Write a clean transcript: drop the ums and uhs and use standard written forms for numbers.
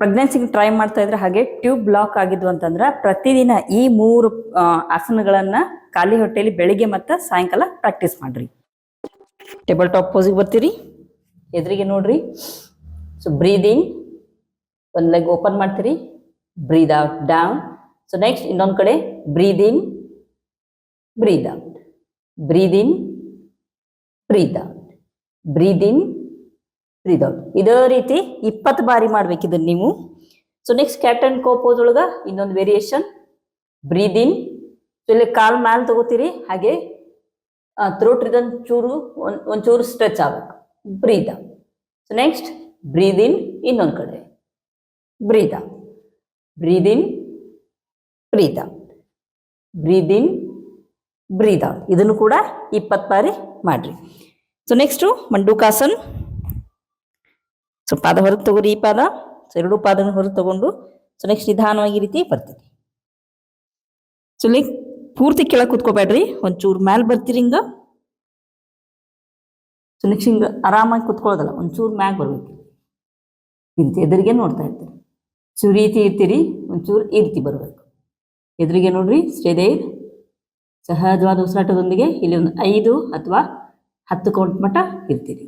ಪ್ರೆಗ್ನೆನ್ಸಿಗೆ try ಮಾಡ್ತಾ ಇದ್ರೆ ಹಾಗೆ ಟ್ಯೂಬ್ ಬ್ಲಾಕ್ ಆಗಿದ್ವು ಅಂತಂದ್ರೆ ಪ್ರತಿದಿನ ಈ 3 ಆಸನಗಳನ್ನ ಖಾಲಿ ಹೊಟ್ಟೆಯಲ್ಲಿ ಬೆಳಿಗ್ಗೆ ಮತ್ತು ಸಾಯಂಕಾಲ ಪ್ರಾಕ್ಟೀಸ್ ಮಾಡ್ರಿ. ಟೇಬಲ್ ಟಾಪ್ ಪೋಸಿಗೆ ಬರ್ತೀರಿ, ಎದುರಿಗೆ ನೋಡ್ರಿ. ಸೊ ಬ್ರೀದ್ ಇನ್, ಒಂದು ಲೆಗ್ ಓಪನ್ ಮಾಡ್ತೀರಿ, breathe out down. So next ಇನ್ನೊಂದು ಕಡೆ breathe in, breathe out, breathe in, breathe out, breathe in, breathe out. ಇದೇ ರೀತಿ 20 ಬಾರಿ ಮಾಡ್ಬೇಕಿದ್ದನ್ನು ನೀವು. So next cat and cow pose ಒಳಗ ಇನ್ನೊಂದು ವೇರಿಯೇಷನ್. ಬ್ರೀದ್ ಇನ್, ಸೊ ಇಲ್ಲಿ ಕಾಲ್ ಮ್ಯಾಲ್ ತಗೋತೀರಿ, ಹಾಗೆ ಥ್ರೋಟ್ ಇದೊಂದು ಒಂಚೂರು ಸ್ಟ್ರೆಚ್ ಆಗ್ಬೇಕು. Breathe out. ಸೊ ನೆಕ್ಸ್ಟ್ ಬ್ರೀದ್ ಇನ್, ಇನ್ನೊಂದು ಕಡೆ ಬ್ರೀದ್ out, breathe in, breathe out, breathe in, breathe out. ಇದನ್ನು ಕೂಡ 20 ಬಾರಿ ಮಾಡ್ರಿ. So next ಮಂಡೂಕಾಸನ್. ಸೊ ಪಾದ ಹೊರಗೆ ತಗೋರಿ, ಈ ಪಾದ. ಸೊ 2 ಪಾದನ ಹೊರಗೆ ತಗೊಂಡು ಸೊ ನೆಕ್ಸ್ಟ್ ನಿಧಾನವಾಗಿ ಈ ರೀತಿ ಬರ್ತೀರಿ. ಸೊ ಲೈಕ್ ಪೂರ್ತಿ ಕೆಳಗೆ ಕುತ್ಕೋಬೇಡ್ರಿ, ಒಂಚೂರು ಮ್ಯಾಲೆ ಬರ್ತೀರಿ ಹಿಂಗ. ಸೊ ನೆಕ್ಸ್ಟ್ ಹಿಂಗೆ ಆರಾಮಾಗಿ ಕುತ್ಕೊಳ್ಳೋದಲ್ಲ, ಒಂಚೂರು ಮ್ಯಾಗೆ ಬರ್ಬೇಕು. ಈ ರೀತಿ ಎದುರಿಗೆ ನೋಡ್ತಾ ಇರ್ತೀರಿ. ಸೊ ಈ ರೀತಿ ಇರ್ತೀರಿ, ಒಂಚೂರು ಈ ರೀತಿ ಬರಬೇಕು. ಎದುರಿಗೆ ನೋಡ್ರಿ, ಸ್ಟೇದೇರ್. ಸಹಜವಾದ ಉಸಿರಾಟದೊಂದಿಗೆ ಇಲ್ಲಿ ಒಂದು 5 ಅಥವಾ 10 ಕೌಂಟ್ ಮಟ್ಟ ಇರ್ತೀರಿ.